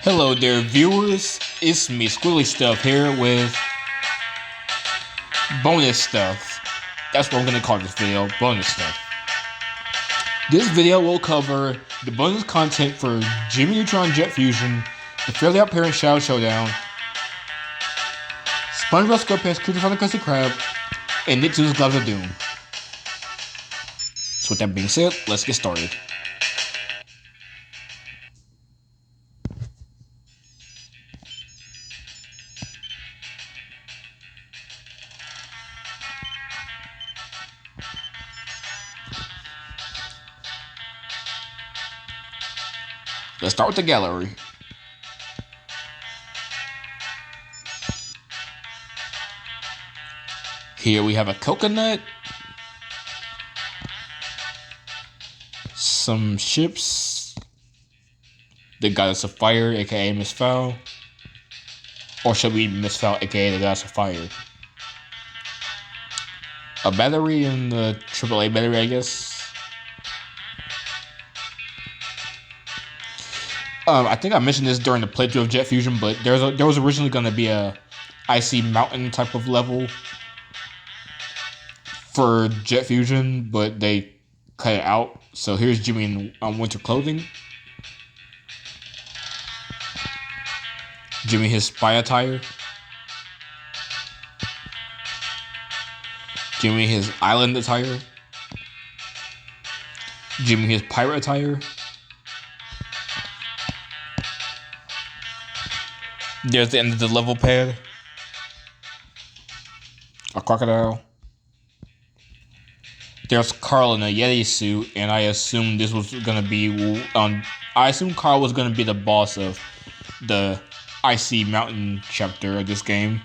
Hello there, viewers. It's me, Squirrely Stuff, here with bonus stuff. That's what I'm gonna call this video, bonus stuff. This video will cover the bonus content for Jimmy Neutron Jet Fusion, the Fairly Odd Parents Shadow Showdown, SpongeBob SquarePants Creatures on the Krusty Krab, and Nicktoons Gloves of Doom. So with that being said, let's get started. Let's start with the gallery. Here we have a coconut, some ships, the Goddess of Fire, aka Miss Fowl, or should we Miss Fowl, aka the Goddess of Fire? A battery in the AAA battery, I guess. I think I mentioned this during the playthrough of Jet Fusion, but there was originally going to be a icy mountain type of level for Jet Fusion, but they cut it out. So here's Jimmy in winter clothing. Jimmy his spy attire. Jimmy his island attire. Jimmy his pirate attire. There's the end of the level pad. A crocodile. There's Carl in a Yeti suit, and I assume this was gonna be I assume Carl was gonna be the boss of the Icy Mountain chapter of this game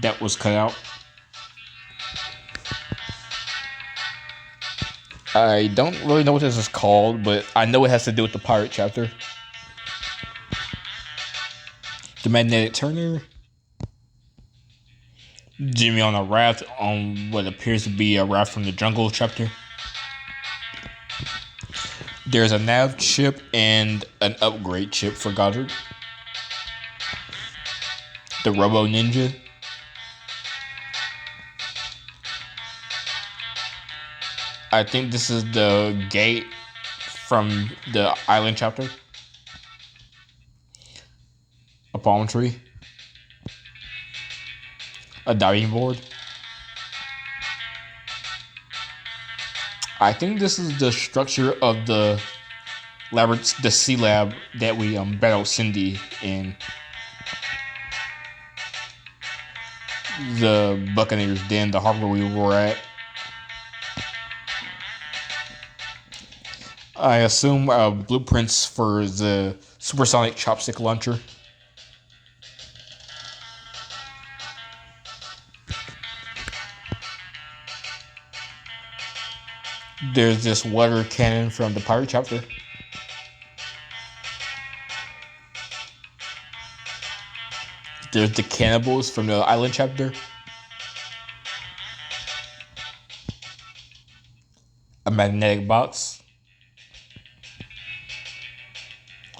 that was cut out. I don't really know what this is called, but I know it has to do with the pirate chapter. The Magnetic Turner. Jimmy on a raft on what appears to be a raft from the Jungle chapter. There's a nav chip and an upgrade chip for Goddard. The Robo Ninja. I think this is the gate from the island chapter. A palm tree. A diving board. I think this is the structure of the sea lab that we battled Cindy in the Buccaneers Den, the harbor we were at. I assume blueprints for the supersonic chopstick launcher. There's this water cannon from the pirate chapter. There's the cannibals from the island chapter. A magnetic box.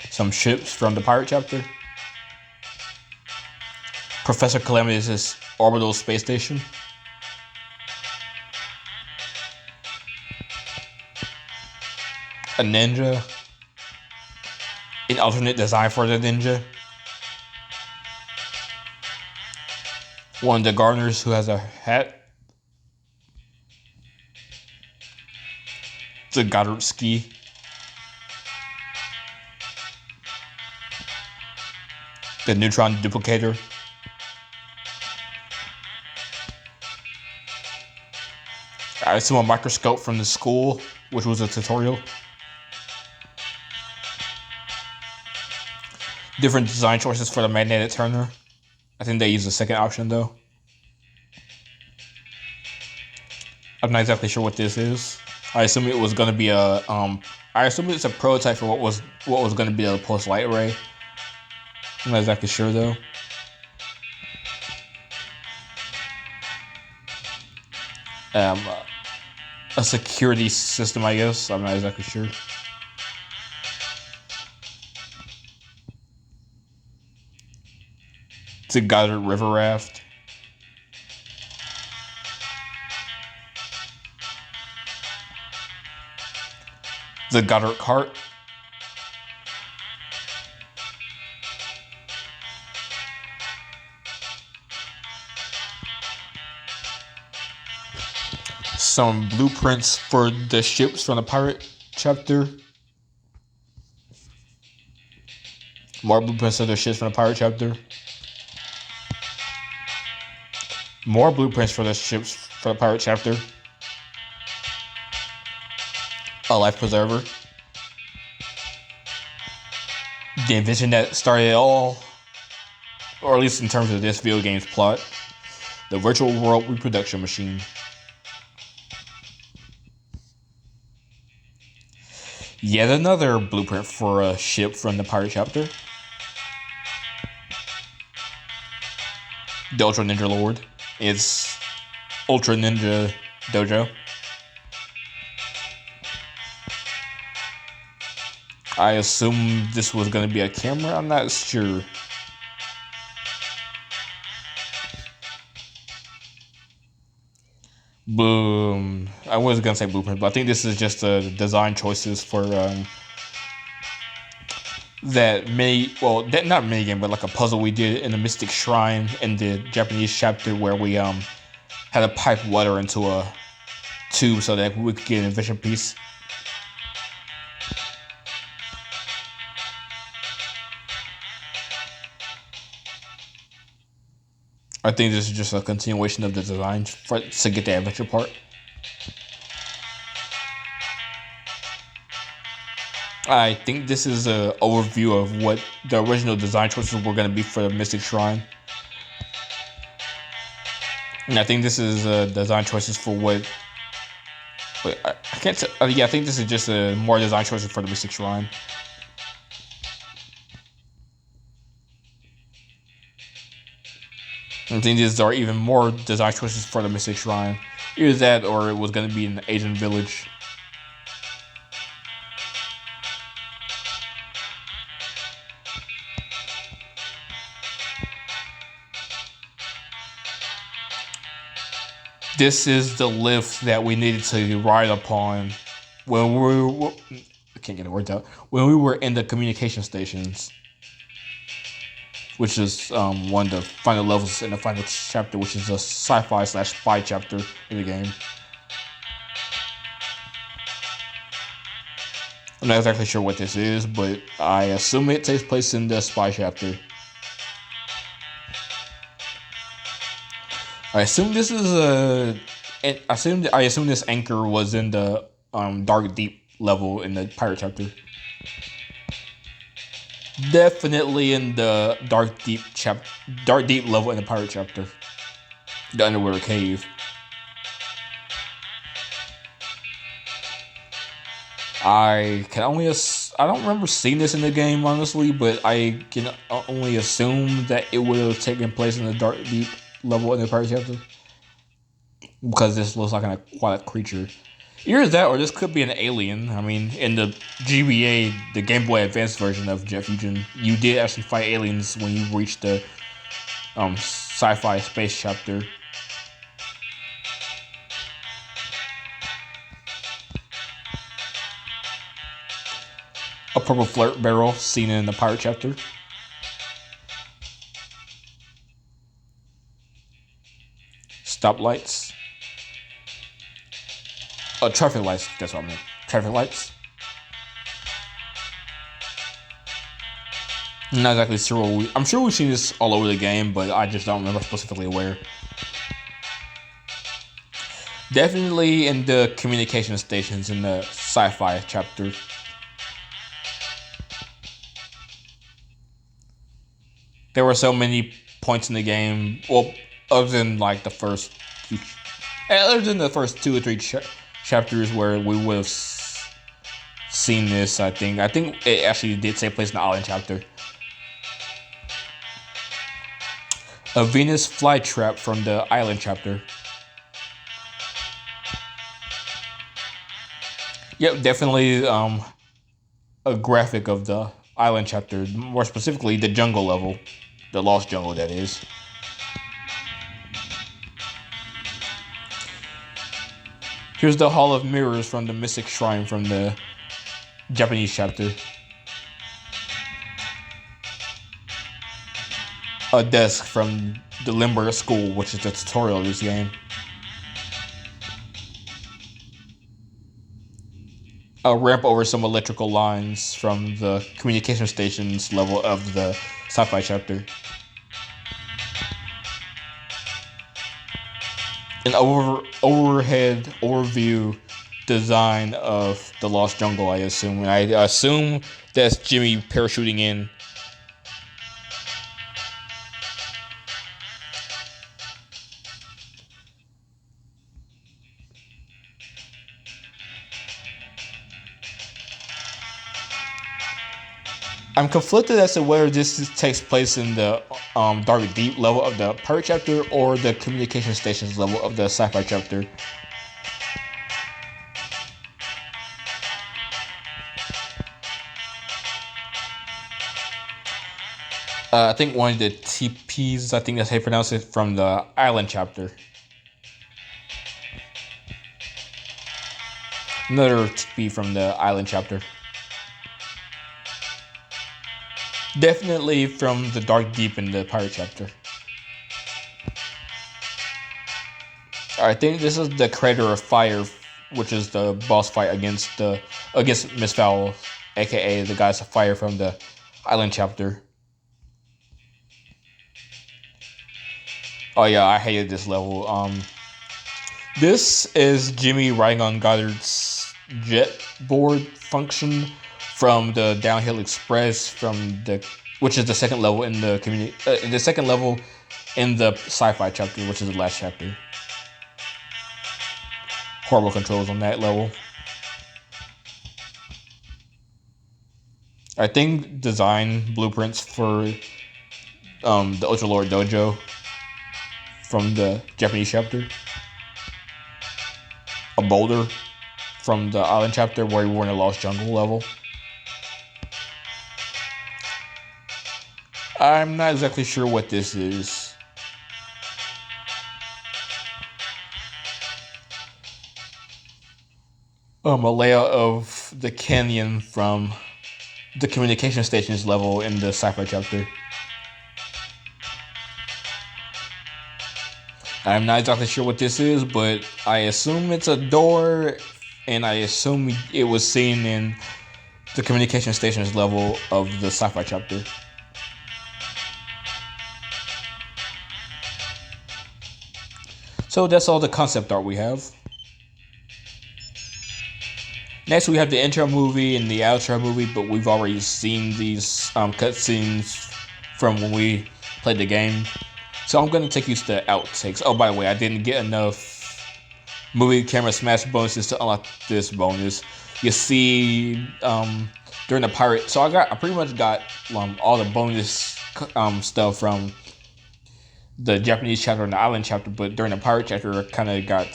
Some ships from the pirate chapter. Professor Calamity's orbital space station. A ninja. An alternate design for the ninja. One of the gardeners who has a hat. The Goddard ski. The neutron duplicator. I assume a microscope from the school, which was a tutorial. Different design choices for the Magnetic Turner. I think they use the second option though. I'm not exactly sure what this is. I assume it was gonna be I assume it's a prototype for what was gonna be the pulse light array. I'm not exactly sure though. A security system, I guess. I'm not exactly sure. The Goddard River Raft. The Goddard Cart. Some blueprints for the ships from the pirate chapter. More blueprints of the ships from the pirate chapter. More blueprints for the ships for the pirate chapter. A life preserver. The invention that started it all, or at least in terms of this video game's plot. The virtual world reproduction machine. Yet another blueprint for a ship from the pirate chapter. The Ultra Ninja Lord. It's Ultra Ninja Dojo. I assume this was going to be a camera. I'm not sure. Boom. I was going to say blueprint, but I think this is just design choices for that mini, well, that not mini game, but like a puzzle we did in the Mystic Shrine in the Japanese chapter where we had to pipe water into a tube so that we could get an invention piece. I think this is just a continuation of the design to get the adventure part. I think this is an overview of what the original design choices were going to be for the Mystic Shrine. And I think this is design choices for what... Wait, I can't tell. Yeah, I think this is just more design choices for the Mystic Shrine. I think these are even more design choices for the Mystic Shrine. Either that or it was going to be in the Asian village. This is the lift that we needed to ride upon when we were... I can't get the words out. When we were in the communication stations. Which is one of the final levels in the final chapter, which is a sci-fi / spy chapter in the game. I'm not exactly sure what this is, but I assume it takes place in the spy chapter. I assume this is I assume this anchor was in the Dark Deep level in the pirate chapter. Definitely in the Dark Deep level in the pirate chapter. The underwater cave. I don't remember seeing this in the game, honestly, but I can only assume that it would have taken place in the Dark Deep level in the pirate chapter. Because this looks like an aquatic creature. Either that or this could be an alien. I mean, in the GBA, the Game Boy Advance version of Jet Fusion, you did actually fight aliens when you reached the sci-fi space chapter. A purple flirt barrel seen in the pirate chapter. Stoplights. Traffic lights, that's what I meant. Traffic lights. I'm not exactly sure I'm sure we've seen this all over the game, but I just don't remember specifically where. Definitely in the communication stations in the sci-fi chapter. There were so many points in the game, well, other than like the first 2 or 3 chapters where we would have seen this. I think it actually did take place in the island chapter. A Venus flytrap from the island chapter. Yep, definitely a graphic of the island chapter, more specifically the jungle level. The Lost Jungle, that is. Here's the Hall of Mirrors from the Mystic Shrine from the Japanese chapter. A desk from the Limburg School, which is the tutorial of this game. A ramp over some electrical lines from the communication stations level of the sci-fi chapter. An overhead overview design of the Lost Jungle, I assume. And I assume that's Jimmy parachuting in. I'm conflicted as to whether this takes place in the Dark Deep level of the Pirate chapter or the Communication Stations level of the Sci-Fi chapter. I think one of the TPs, I think that's how you pronounce it, from the Island chapter. Another TP from the Island chapter. Definitely from the Dark Deep in the Pirate chapter. I think this is the Crater of Fire, which is the boss fight against Miss Fowl, aka the Goddess of Fire from the Island chapter. Oh yeah, I hated this level. This is Jimmy riding on Goddard's jet board function from the Downhill Express, which is the second level in the second level in the Sci-Fi chapter, which is the last chapter. Horrible controls on that level. I think design blueprints for the Ultra Lord Dojo from the Japanese chapter. A boulder from the Island chapter where we were in the Lost Jungle level. I'm not exactly sure what this is. A layout of the canyon from the communication stations level in the Sci-Fi chapter. I'm not exactly sure what this is, but I assume it's a door, and I assume it was seen in the communication stations level of the Sci-Fi chapter. So that's all the concept art we have. Next, we have the intro movie and the outro movie, but we've already seen these cutscenes from when we played the game. So I'm going to take you to the outtakes. Oh, by the way, I didn't get enough movie camera smash bonuses to unlock this bonus. You see, during the pirate, so I pretty much got all the bonus stuff from the Japanese chapter and the Island chapter, but during the pirate chapter, I kind of got.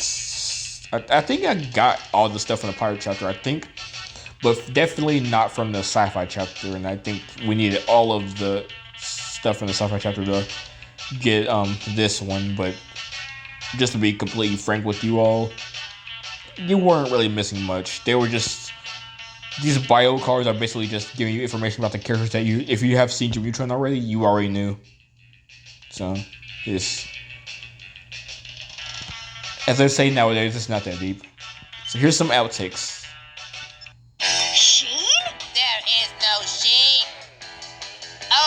I think I got all the stuff from the pirate chapter, I think, but definitely not from the Sci-Fi chapter. And I think we needed all of the stuff from the Sci-Fi chapter to get this one. But just to be completely frank with you all, you weren't really missing much. They were just, these bio cards are basically just giving you information about the characters that if you have seen Jimmy Neutron already, you already knew. So it's, as I say nowadays, it's not that deep. So here's some outtakes. Sheen? There is no Sheen.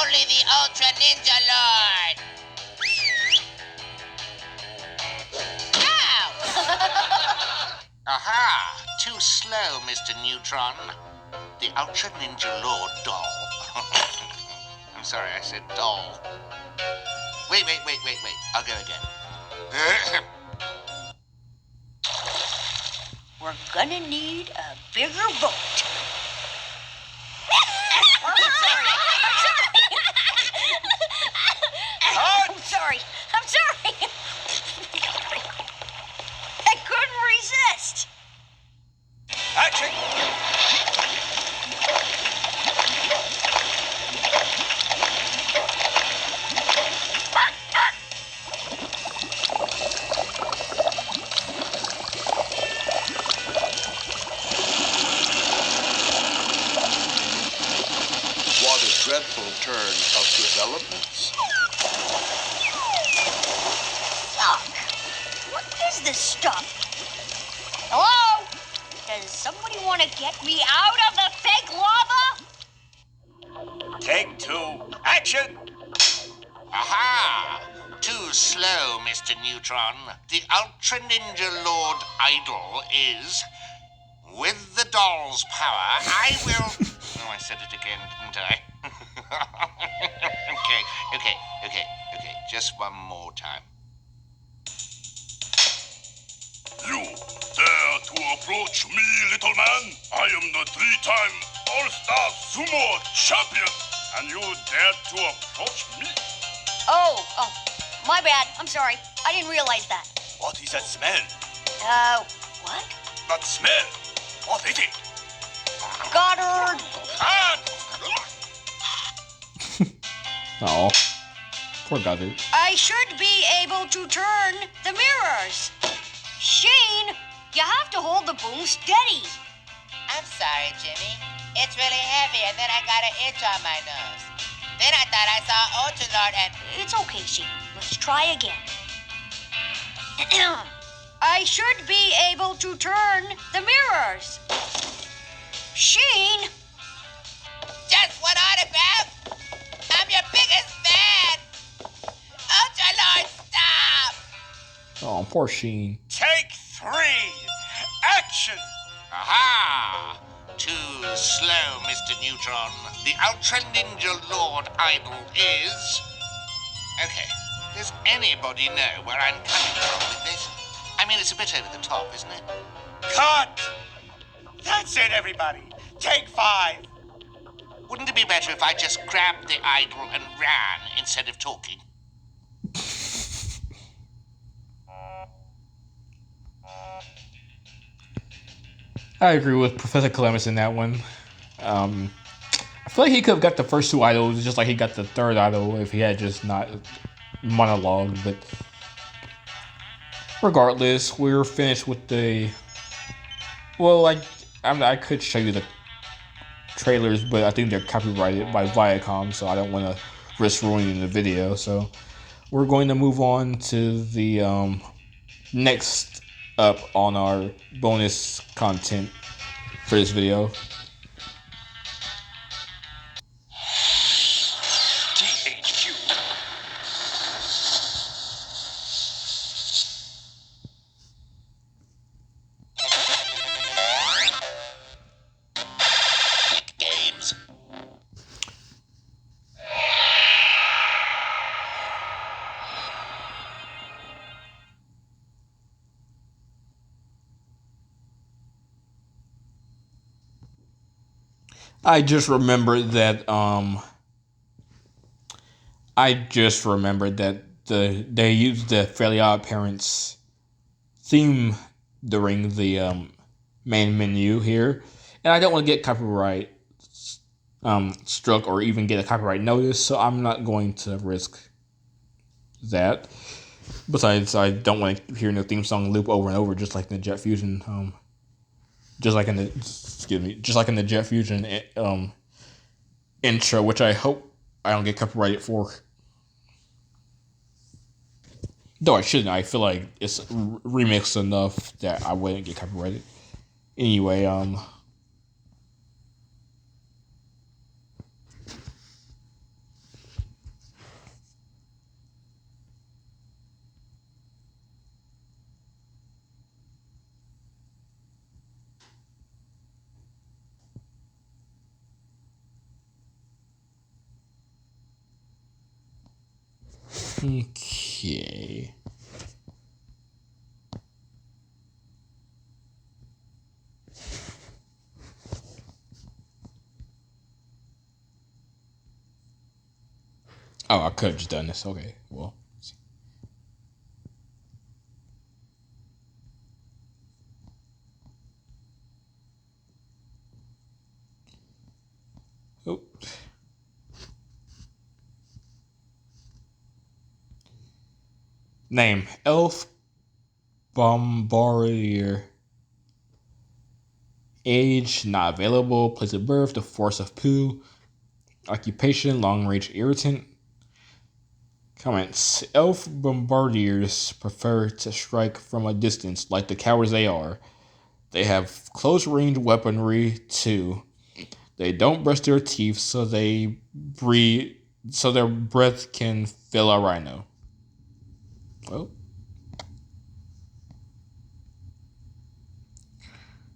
Only the Ultra Ninja Lord. Ow! Aha! Too slow, Mr. Neutron. The Ultra Ninja Lord doll. I'm sorry, I said doll. Wait. I'll go again. We're gonna need a bigger boat. I'm sorry. I couldn't resist. Action! turn of developments. Yuck. What is this stuff? Hello? Does somebody want to get me out of the fake lava? Take 2. Action! Aha! Too slow, Mr. Neutron. The Ultra Ninja Lord Idol is... With the doll's power, I will... Oh, I said it again, didn't I? Okay. Just one more time. You dare to approach me, little man? I am the 3-time All-Star Sumo Champion, and you dare to approach me? Oh, my bad. I'm sorry. I didn't realize that. What is that smell? What? That smell? What is it? Goddard! Oh, poor Goddard. I should be able to turn the mirrors. Sheen, you have to hold the boom steady. I'm sorry, Jimmy. It's really heavy, and then I got an itch on my nose. Then I thought I saw Ultralord and... It's okay, Sheen. Let's try again. I should be able to turn the mirrors. Sheen! Just one autograph? I'm your biggest fan! Ultralord, stop! Oh, poor Sheen. Take 3. Action! Aha! Too slow, Mr. Neutron. The Ultra Ninja Lord Idol is... Okay, does anybody know where I'm coming from with this? I mean, it's a bit over the top, isn't it? Cut! That's it, everybody. Take 5. Wouldn't it be better if I just grabbed the idol and ran instead of talking? I agree with Professor Calamus in that one. I feel like he could have got the first 2 idols just like he got the 3rd idol if he had just not monologued. But regardless, we're finished with the... Well, I could show you the trailers, but I think they're copyrighted by Viacom, so I don't want to risk ruining the video. So we're going to move on to the next up on our bonus content for this video. THQ. Games. I just remembered that they used the Fairly Odd Parents theme during the main menu here, and I don't want to get copyright struck or even get a copyright notice, so I'm not going to risk that. Besides, I don't want to hear the theme song loop over and over, just like in the Jet Fusion just like in the Jet Fusion intro, which I hope I don't get copyrighted for. Though I shouldn't. I feel like it's remixed enough that I wouldn't get copyrighted. Anyway, okay. Oh, I could have just done this. Okay, well. Oh. Name: Elf Bombardier. Age: not available. Place of birth: the Force of Pooh. Occupation, long range irritant. Comments. Elf bombardiers prefer to strike from a distance like the cowards they are. They have close range weaponry too. They don't brush their teeth so they breathe so their breath can fill a rhino. Well.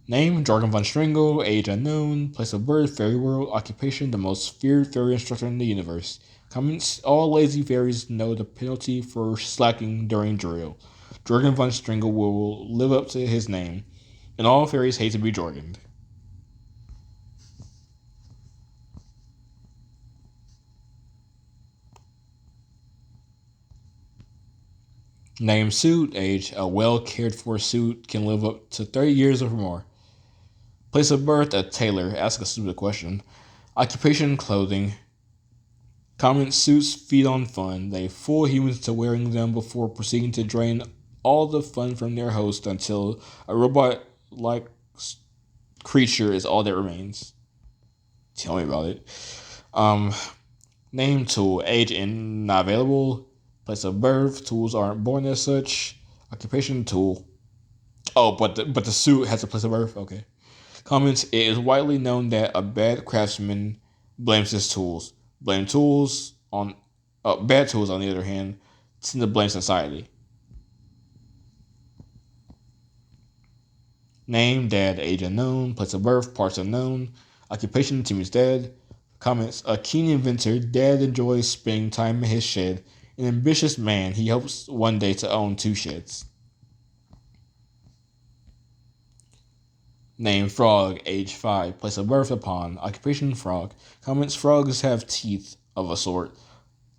Name, Jorgen von Stringel, age unknown, place of birth, fairy world, occupation, the most feared fairy instructor in the universe. Comments, all lazy fairies know the penalty for slacking during drill. Jorgen von Stringel will live up to his name, and all fairies hate to be Jorgened. Name, suit, age, a well cared for suit can live up to 30 years or more. Place of birth, a tailor. Ask a stupid question. Occupation, clothing. Common suits feed on fun. They fool humans to wearing them before proceeding to drain all the fun from their host until a robot-like creature is all that remains. Tell me about it. Name, tool. Age, and not available. Place of birth. Tools aren't born as such. Occupation, tool. Oh, but the suit has a place of birth? Okay. Comments, it is widely known that a bad craftsman blames his tools. Bad tools, on the other hand, tend to blame society. Name, dad, age unknown, place of birth, parts unknown, occupation, Timmy's dad. Comments, a keen inventor, dad enjoys spending time in his shed. An ambitious man, he hopes one day to own 2 sheds. Name, frog, age 5, place of birth, a pond, occupation, frog. Comments, frogs have teeth of a sort.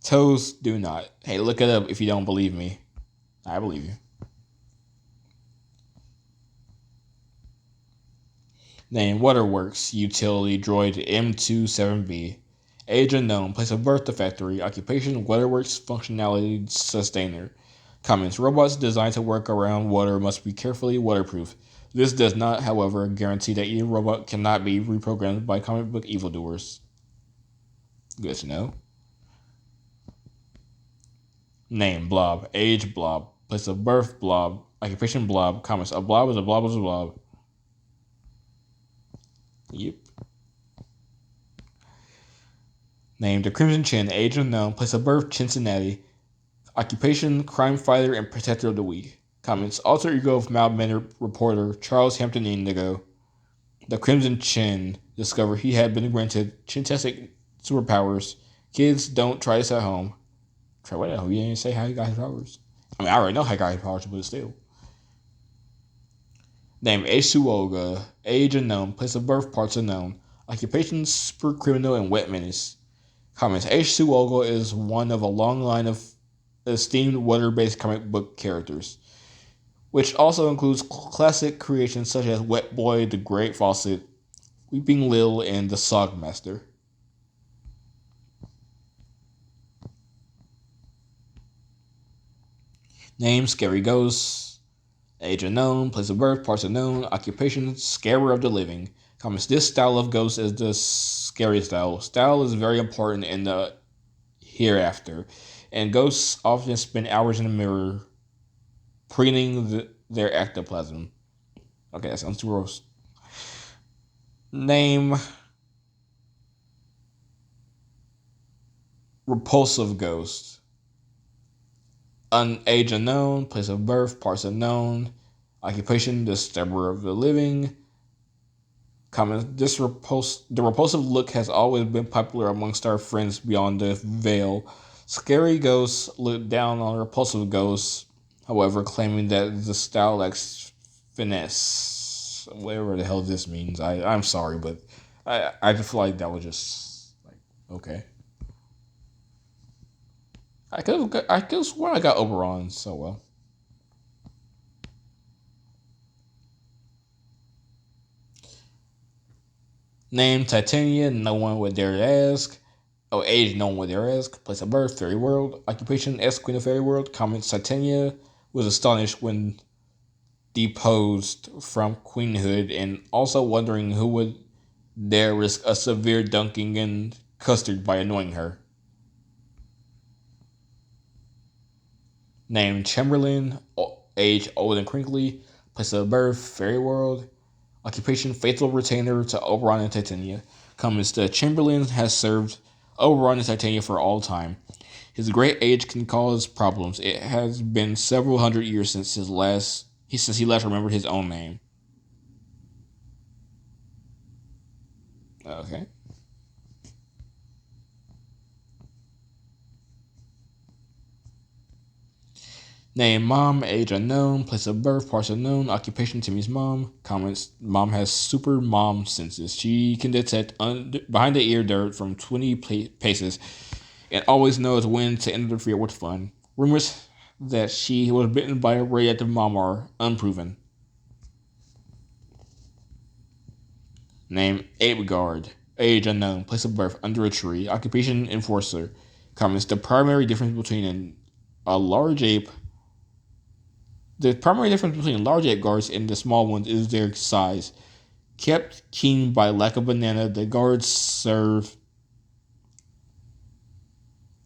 Toes do not. Hey, look it up if you don't believe me. I believe you. Name, waterworks, utility, droid M27B. Age unknown, place of birth, the factory, occupation, waterworks, functionality, sustainer. Comments, robots designed to work around water must be carefully waterproof. This does not, however, guarantee that either robot cannot be reprogrammed by comic book evildoers. Good to know. Name, blob. Age, blob. Place of birth, blob. Occupation, blob. Comments, a blob is a blob is a blob. Yep. Name, the Crimson Chin. Age unknown. Place of birth, Cincinnati. Occupation, crime fighter and protector of the weak. Comments, alter ego of mild-mannered reporter Charles Hampton Indigo. The Crimson Chin discovered he had been granted chintastic superpowers. Kids, don't try this at home. Try what at home? You didn't say how he got his powers. I mean, I already know how he got his powers, but still. Name, Asuoga. Age unknown. Place of birth, parts unknown. Occupation, super criminal and wet menace. Comments, Asuoga is one of a long line of esteemed water-based comic book characters, which also includes classic creations such as Wet Boy, The Great Faucet, Weeping Lil, and The Sogmaster. Name, Scary Ghost. Age unknown, place of birth, parts unknown, occupation, scarer of the living. Comments, this style of ghost is the scary style. Style is very important in the hereafter, and ghosts often spend hours in the mirror preening their ectoplasm. Okay, that sounds too gross. Name, repulsive ghost. Age unknown, place of birth, parts unknown, occupation, disturber of the living. Comment, the repulsive look has always been popular amongst our friends beyond the veil. Scary ghosts look down on repulsive ghosts, however, claiming that the style lacks finesse. Whatever the hell this means. I'm sorry, but I just feel like that was just like, okay. I could have sworn I got Oberon so well. Name, Titania, no one would dare to ask. Oh, age, no one would dare ask. Place of birth, Fairy World. Occupation, ex-Queen of Fairy World. Comments, Titania was astonished when deposed from queenhood and also wondering who would dare risk a severe dunking in custard by annoying her. Name Chamberlain, age old and crinkly, place of birth Fairy World, occupation faithful retainer to Oberon and Titania. Comments: the Chamberlain has served Oberon and Titania for all time. His great age can cause problems. It has been several hundred years since he last remembered his own name. Okay. Name Mom, age unknown, place of birth, parts unknown, occupation Timmy's mom. Comments: Mom has super mom senses. She can detect behind the ear dirt from 20 paces and always knows when to interfere with fun. Rumors that she was bitten by a radioactive mom are unproven. Name Apeguard, age unknown, place of birth under a tree, occupation enforcer. Comments: the primary difference between large ape guards and the small ones is their size. Kept keen by lack of banana, the guards serve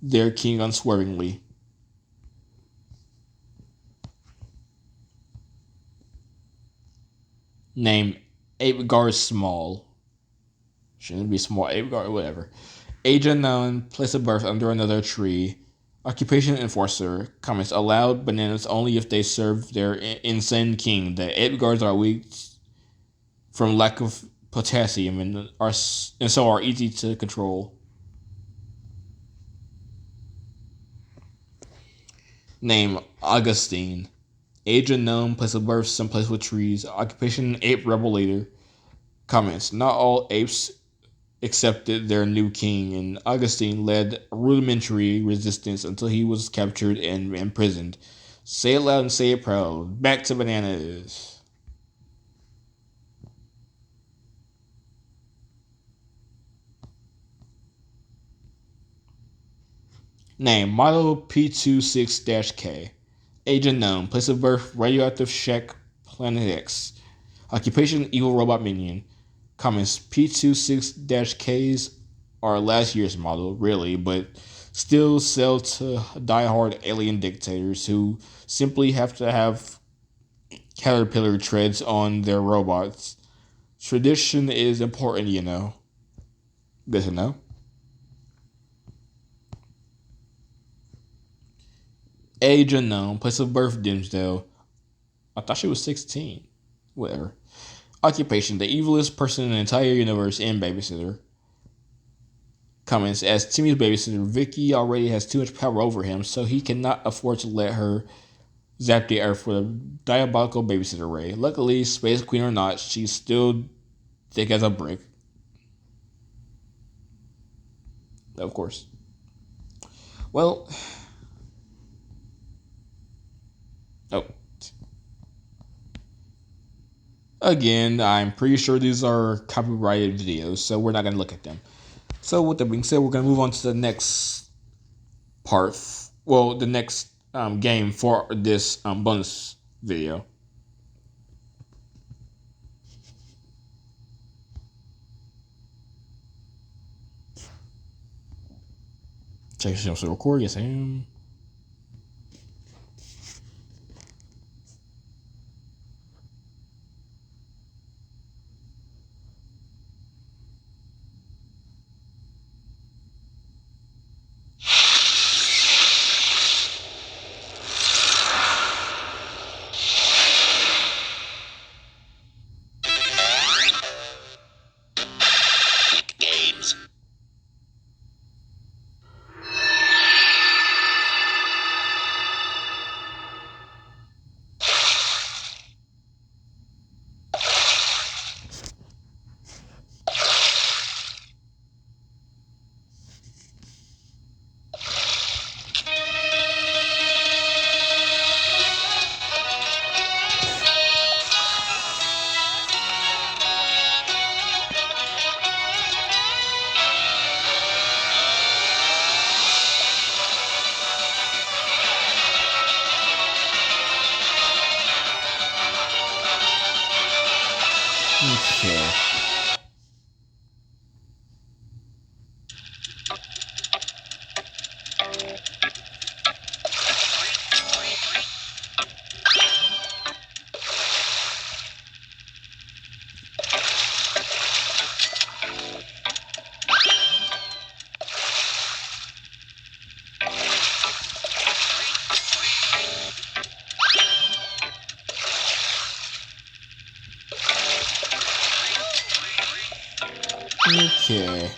their king unswervingly. Name Ape Guard Small. Shouldn't be small. Ape Guard, whatever. Age unknown, place of birth under another tree. Occupation enforcer. Comments: allowed bananas only if they serve their insane king. The ape guards are weak from lack of potassium and so are easy to control. Name Augustine. Age unknown, place of birth someplace with trees. Occupation ape rebel leader. Comments: not all apes accepted their new king, and Augustine led a rudimentary resistance until he was captured and imprisoned. Say it loud and say it proud. Back to bananas. Name Model P26-K. Age unknown. Place of birth Radioactive Shack, Planet X. Occupation evil robot minion. Comments: P26-Ks are last year's model, really, but still sell to die-hard alien dictators who simply have to have caterpillar treads on their robots. Tradition is important, you know. Good to know. Age unknown, place of birth Dimsdale. I thought she was 16. Whatever. Occupation: the evilest person in the entire universe and babysitter. Comments: as Timmy's babysitter, Vicky already has too much power over him, so he cannot afford to let her zap the earth with a diabolical babysitter ray. Luckily, Space Queen or not, she's still thick as a brick. Of course. Well. Oh. Again, I'm pretty sure these are copyrighted videos, so we're not going to look at them. So with that being said, we're going to move on to the next part. Well, the next game for this bonus video. Check yourself to record. Yes, I am. Okay. Okay.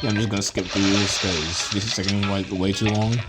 Yeah, I'm just gonna skip through this because this is taking like way too long.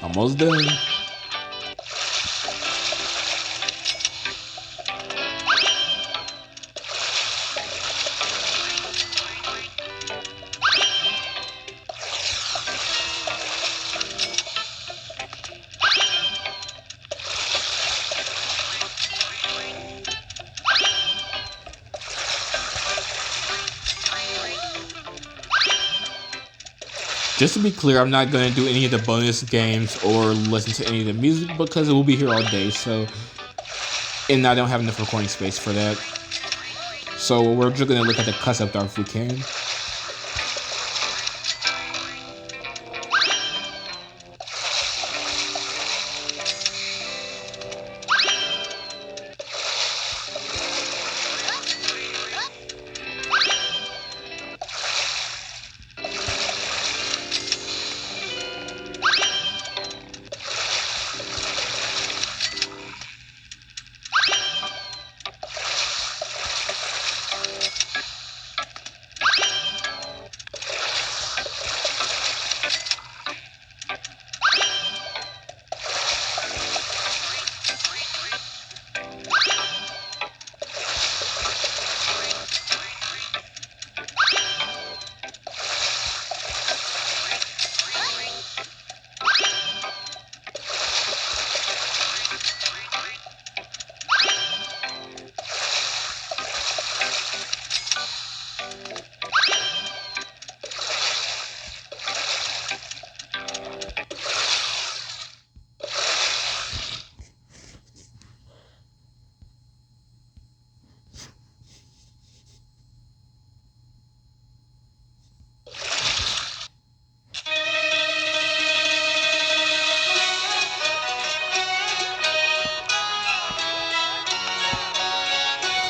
Almost done. Just to be clear, I'm not going to do any of the bonus games or listen to any of the music because it will be here all day. So, and I don't have enough recording space for that. So we're just going to look at the concept art if we can.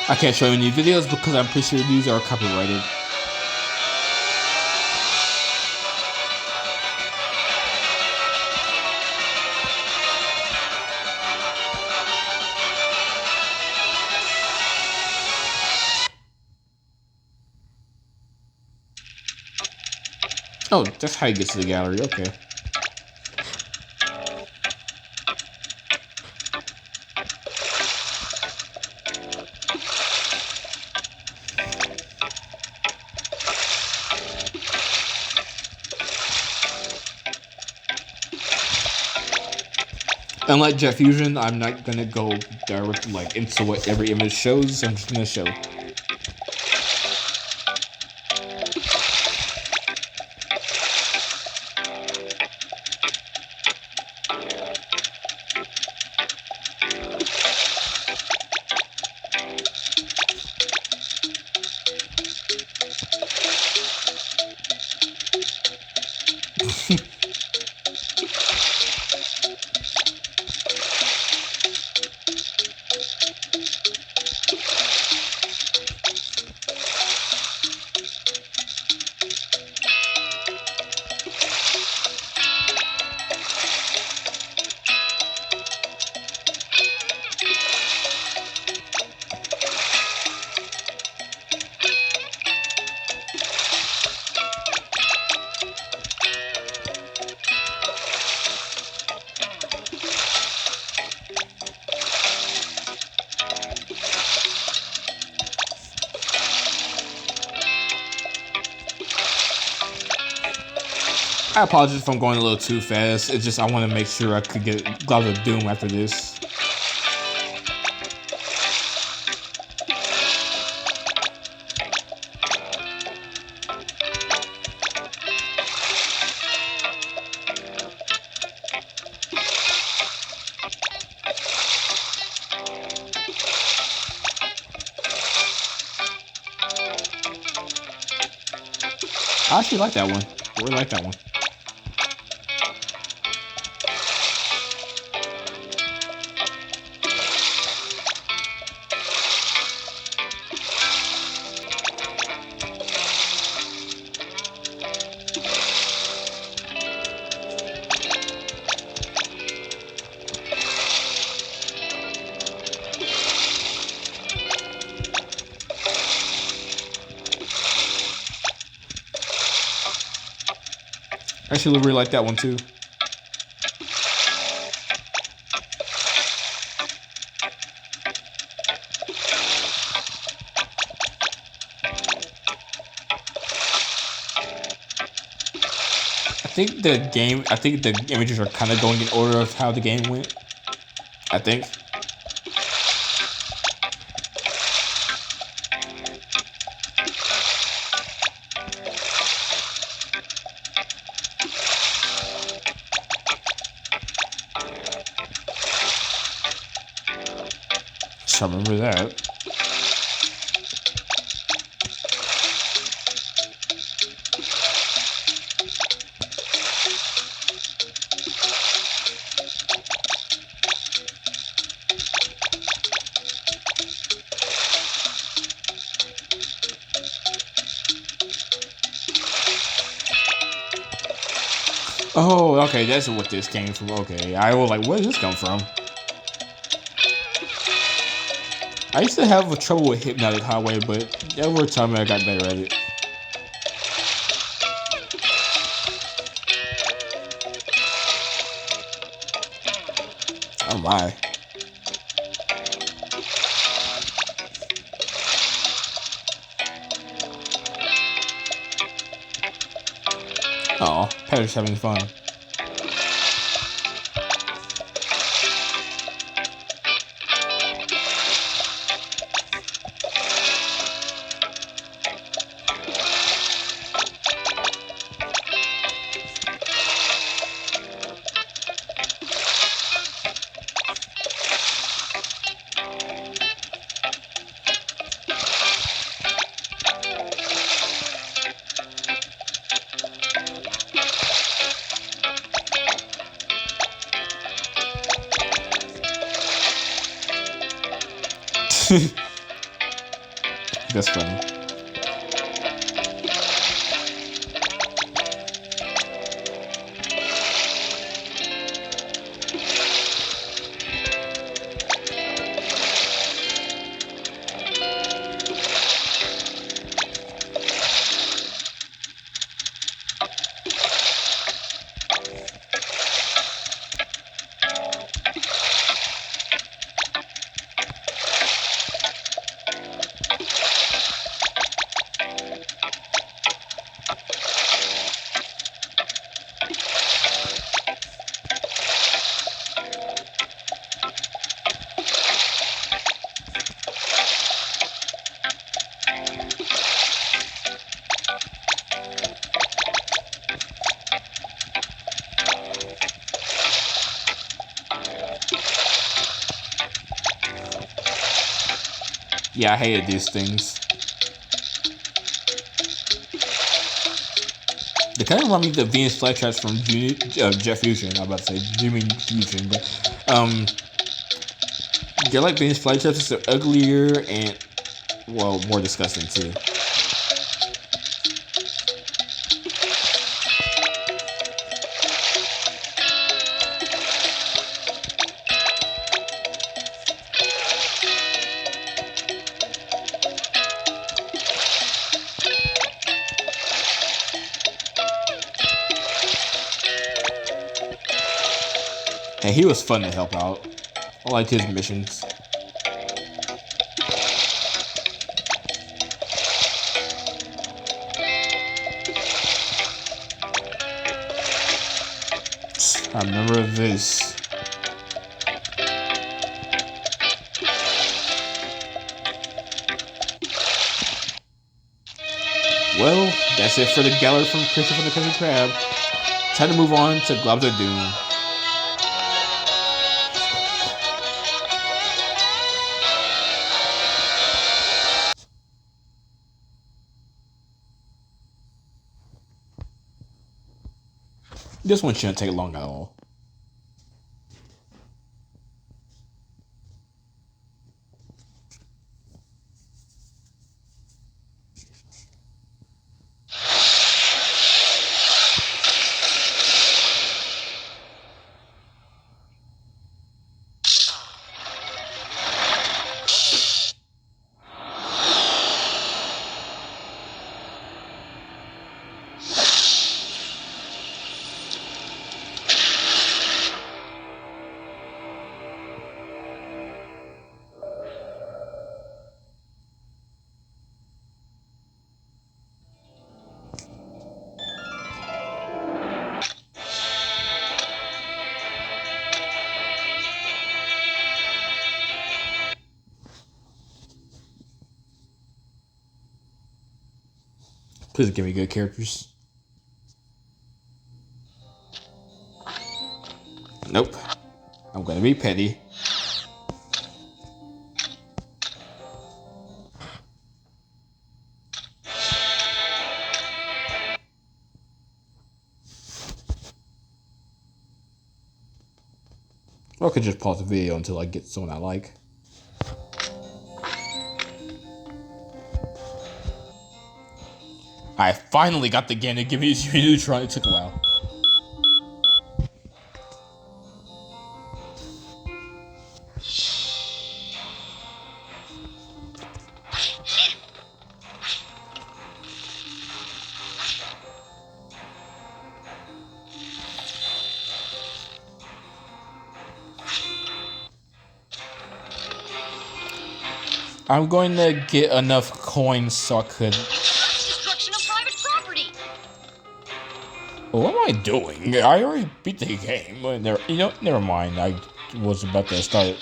I can't show any videos because I'm pretty sure these are copyrighted. Oh, that's how you get to the gallery, okay. Unlike Jet Fusion, I'm not gonna go direct like into what every image shows. I'm just gonna show. I apologize if I'm going a little too fast. It's just I want to make sure I could get Gloves of Doom after this. I actually like that one. I really like that one. I actually really like that one too. I think the images are kind of going in order of how the game went. I think. I remember that. Oh, okay, that's what this came from. Okay, I was like, where did this come from? I used to have trouble with Hypnotic Highway, but over time I got better at it. Oh my. Oh, Patrick's having fun. That's funny. Yeah, I hated these things. They kind of remind me of the Venus flytraps from Jet Fusion. I'm about to say Jimmy Fusion, but they're like Venus flytraps. They're uglier and well, more disgusting too. And he was fun to help out. I liked his missions. I remember this. Well, that's it for the gallery from Christopher the Country Crab. Time to move on to Globs of Doom. This one shouldn't take long at all. Please give me good characters. Nope. I'm gonna be petty. Or I could just pause the video until I get someone I like. I finally got the game to give me Jimmy Neutron. It took a while. I'm going to get enough coins so I could. Destruction of private property. What am I doing? I already beat the game. Never mind. I was about to start.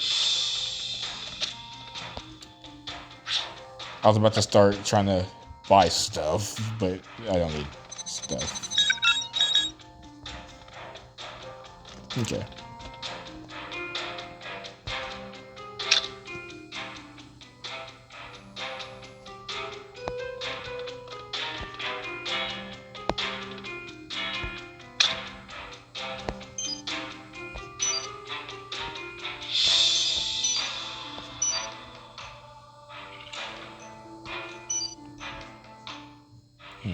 I was about to start trying to buy stuff, but I don't need stuff. Okay.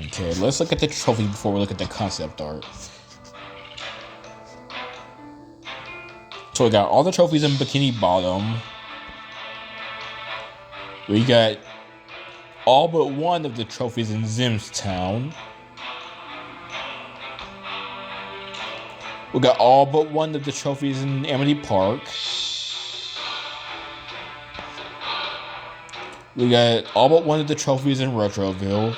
Okay, let's look at the trophy before we look at the concept art. So we got all the trophies in Bikini Bottom. We got all but one of the trophies in Zim's Town. We got all but one of the trophies in Amity Park. We got all but one of the trophies in Retroville.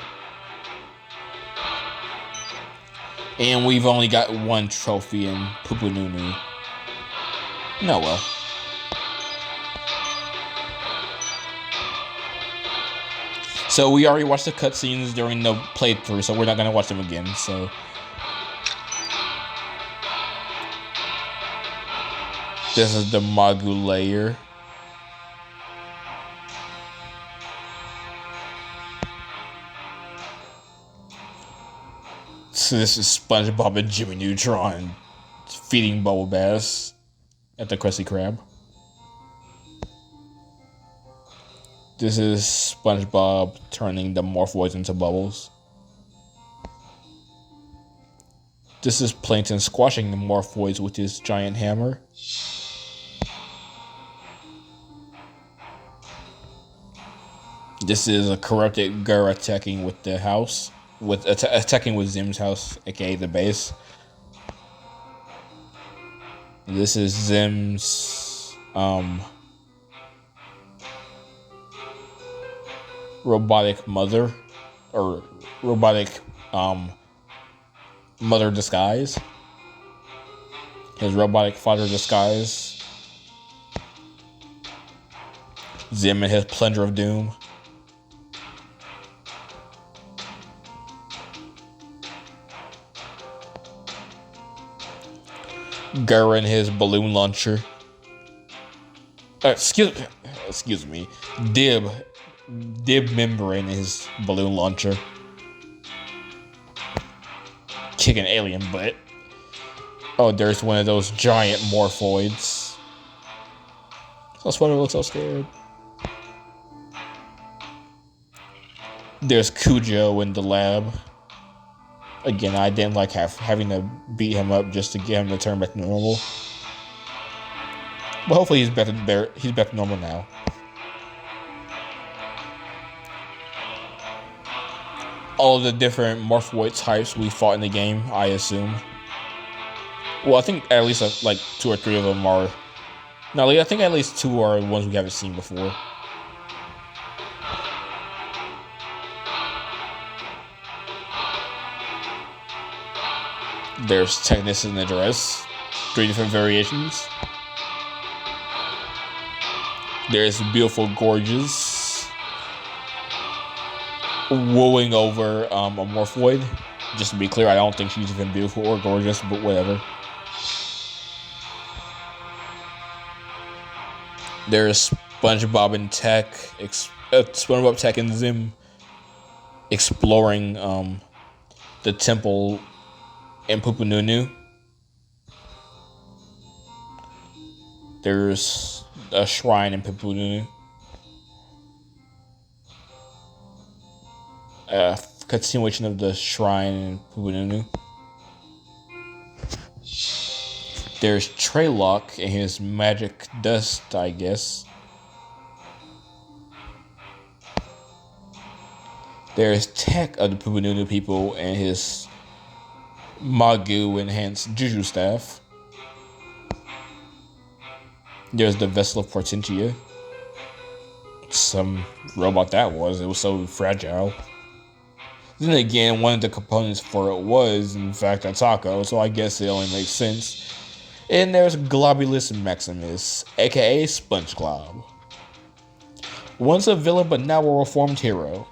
And we've only got one trophy in Pupununu. No, well. So we already watched the cutscenes during the playthrough, so we're not gonna watch them again, so. This is the Magu layer. So this is SpongeBob and Jimmy Neutron feeding Bubble Bass at the Krusty Krab. This is SpongeBob turning the Morphoids into bubbles. This is Plankton squashing the Morphoids with his giant hammer. This is a corrupted Gur attacking with the house. Attacking with Zim's house, aka the base. This is Zim's robotic mother, or robotic mother disguise. His robotic father disguise. Zim and his plunger of doom. Gur and his balloon launcher. Excuse me. Dib membrane and his balloon launcher. Kicking alien butt. Oh, there's one of those giant Morphoids. That's why it looks so scared. There's Cujo in the lab. Again, I didn't like having to beat him up just to get him to turn back to normal. But hopefully he's back to normal now. All of the different Morphoid types we fought in the game, I assume. Well, I think at least like 2 or 3 of them are. No, I think at least 2 are ones we haven't seen before. There's Technus in the dress. 3 different variations. There's Beautiful Gorgeous. Wooing over a Morphoid. Just to be clear, I don't think she's even beautiful or gorgeous, but whatever. There's SpongeBob and Tech. SpongeBob, Tech, and Zim exploring the temple in Pupununu. There's a shrine in Pupununu. Continuation of the shrine in Pupununu. There's Treylock and his magic dust, I guess. There's Tech of the Pupununu people and his Magu enhanced Juju staff. There's the Vessel of Portentia. Some robot that was. It was so fragile. Then again, one of the components for it was, in fact, a taco, so I guess it only makes sense. And there's Globulus Maximus, aka Sponge Glob. Once a villain, but now a reformed hero.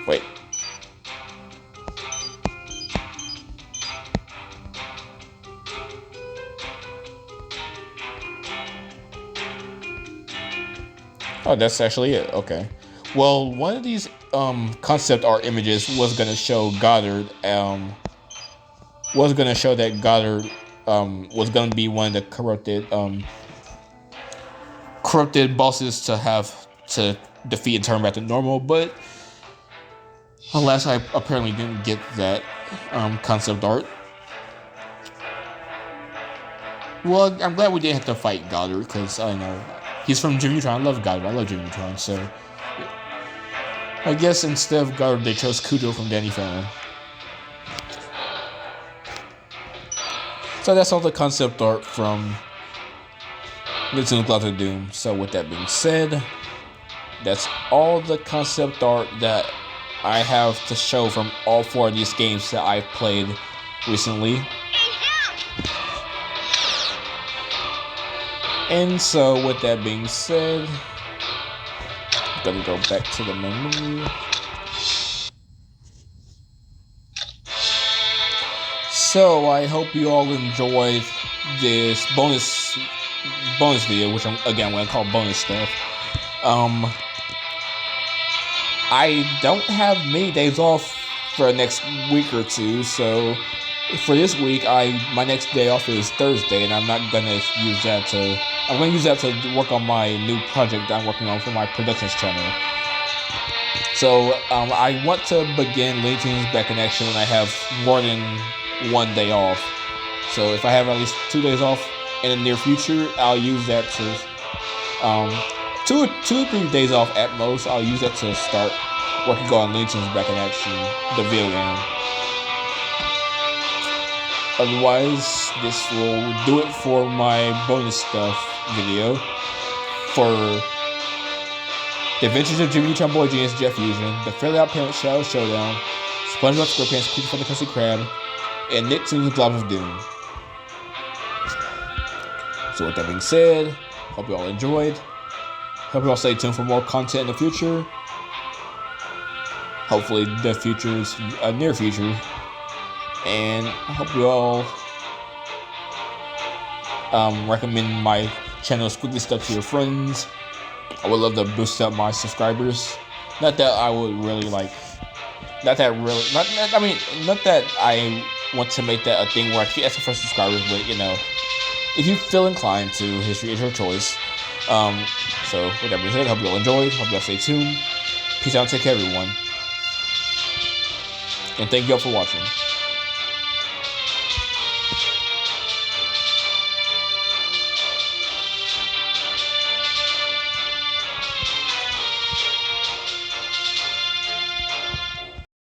Wait. Oh, that's actually it. Okay. Well, one of these concept art images was gonna show Goddard. Was gonna show that Goddard was gonna be one of the corrupted bosses to have to defeat and turn back to normal, but alas, I apparently didn't get that concept art. Well, I'm glad we didn't have to fight Goddard, because I know he's from Jimmy Neutron. I love Goddard. I love Jimmy Neutron, so I guess instead of Goddard, they chose Kudo from Danny Phantom. So that's all the concept art from Nitzune Cloud of Doom. So with that being said, that's all the concept art that I have to show from all 4 of these games that I've played recently. And so with that being said, I'm gonna go back to the menu. So I hope you all enjoyed this bonus video, which I'm gonna call bonus stuff. I don't have many days off for the next week or two, so for this week, my next day off is Thursday, and I'm gonna use that to work on my new project that I'm working on for my productions channel. So I want to begin Looney Tunes Back in Action when I have more than one day off. So if I have at least 2 days off in the near future, I'll use that to 2 or 3 days off at most. I'll use that to start working on Looney Tunes Back in Action, the video game. Otherwise, this will do it for my bonus stuff video for The Adventures of Jimmy Neutron Boy Genius Jet Fusion, The Fairly Odd Parents Shadow Showdown, SpongeBob SquarePants Creature from the Krusty Krab, and Nicktoons Glob of Doom. So with that being said, hope you all enjoyed. Hope you all stay tuned for more content in the future. Hopefully the future is a near future. And I hope you all recommend my channel Squiggly Stuff to your friends. I would love to boost up my subscribers. Not that I would really like. Not that I want to make that a thing where I keep asking for subscribers, but you know, if you feel inclined to, history is your choice. So with that being said, hope you all enjoyed. Hope you all stay tuned. Peace out and take care, everyone. And thank you all for watching.